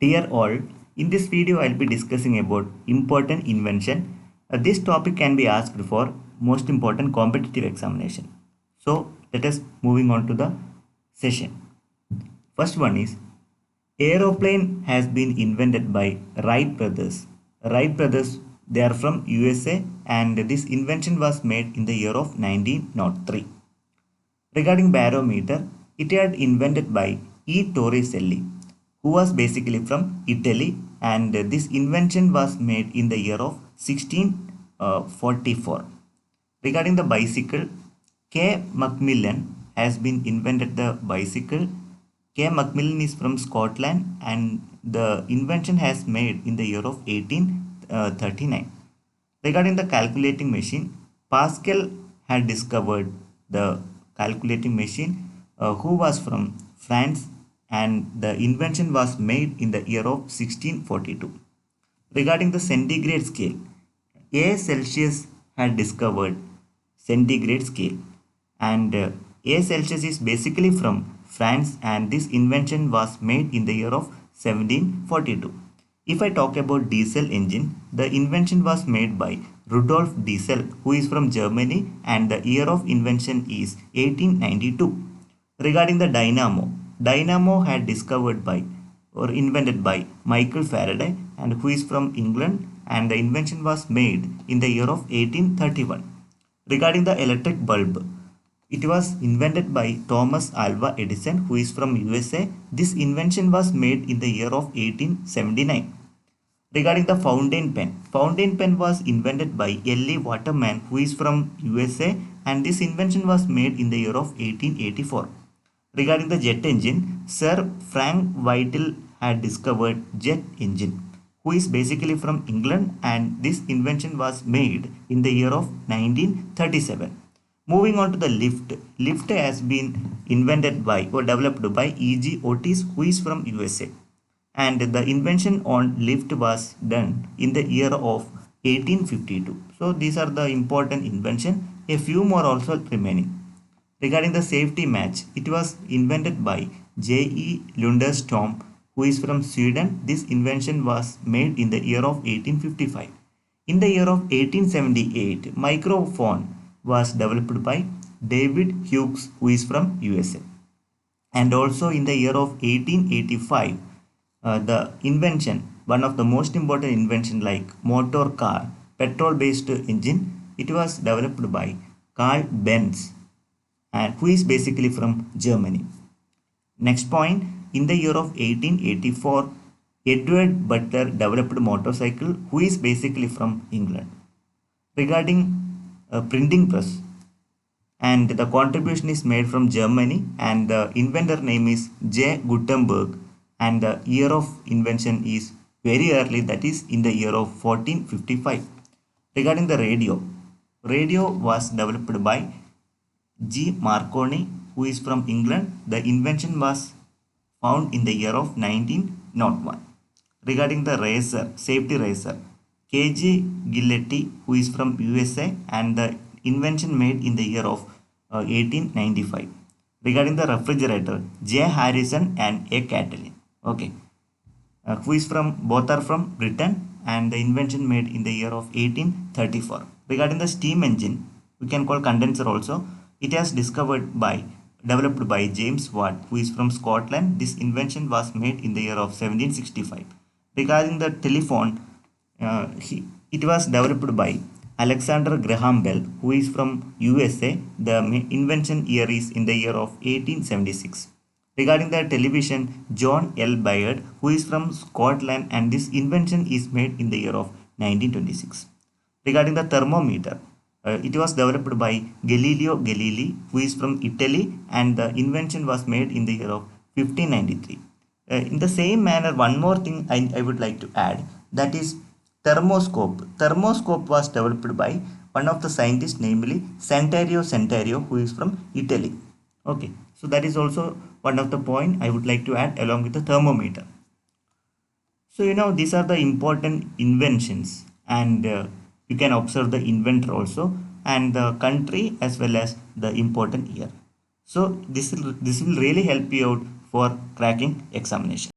Dear all, in this video I'll be discussing about important invention. This topic can be asked for most important competitive examination. So let us moving on to the session. First one is aeroplane has been invented by Wright brothers. Wright brothers, they are from USA and this invention was made in the year of 1903. Regarding barometer, it had invented by E. Torricelli, who was basically from Italy, and this invention was made in the year of 1644. Regarding the bicycle, K. Macmillan has been invented the bicycle. K. Macmillan is from Scotland and the invention has made in the year of 1839. Regarding the calculating machine, Pascal had discovered the calculating machine who was from France and the invention was made in the year of 1642. Regarding the centigrade scale, A. Celsius had discovered centigrade scale and A. Celsius is basically from France and this invention was made in the year of 1742. If I talk about diesel engine, the invention was made by Rudolf Diesel, who is from Germany, and the year of invention is 1892. Regarding the dynamo, dynamo had discovered by or invented by Michael Faraday and who is from England and the invention was made in the year of 1831. Regarding the electric bulb, it was invented by Thomas Alva Edison who is from USA. This invention was made in the year of 1879. Regarding the fountain pen was invented by L.E. Waterman who is from USA and this invention was made in the year of 1884. Regarding the jet engine, Sir Frank Whittle had discovered jet engine who is basically from England and this invention was made in the year of 1937. Moving on to the lift. Lift has been invented by or developed by E.G. Otis who is from USA. And the invention on lift was done in the year of 1852. So these are the important invention. A few more also remaining. Regarding the safety match, it was invented by J.E. Lunderstorm who is from Sweden. This invention was made in the year of 1855. In the year of 1878, microphone was developed by David Hughes who is from USA. And also in the year of 1885, the invention, one of the most important invention like motor car, petrol based engine, it was developed by Carl Benz and who is basically from Germany. Next point, in the year of 1884, Edward Butler developed a motorcycle who is basically from England. Regarding a printing press, and the contribution is made from Germany and the inventor name is J. Gutenberg and the year of invention is very early, that is in the year of 1455. Regarding the radio, radio was developed by G. Marconi who is from England. The invention was found in the year of 1901. Regarding the razor, safety razor, K.G. Gilletti who is from USA and the invention made in the year of 1895. Regarding the refrigerator, J. Harrison and A. Catalin. Okay, who is from, both are from Britain and the invention made in the year of 1834. Regarding the steam engine, we can call condenser also. It has developed by James Watt who is from Scotland. This invention was made in the year of 1765. Regarding the telephone, it was developed by Alexander Graham Bell who is from USA. The invention year is in the year of 1876. Regarding the television, John L. Bayard who is from Scotland and this invention is made in the year of 1926. Regarding the thermometer, it was developed by Galileo Galilei who is from Italy and the invention was made in the year of 1593. In the same manner, one more thing I would like to add, that is thermoscope. Thermoscope was developed by one of the scientists, namely Centaurio who is from Italy. Okay, so that is also one of the point I would like to add along with the thermometer. So these are the important inventions and you can observe the inventor also and the country as well as the important year. So this will really help you out for cracking examination.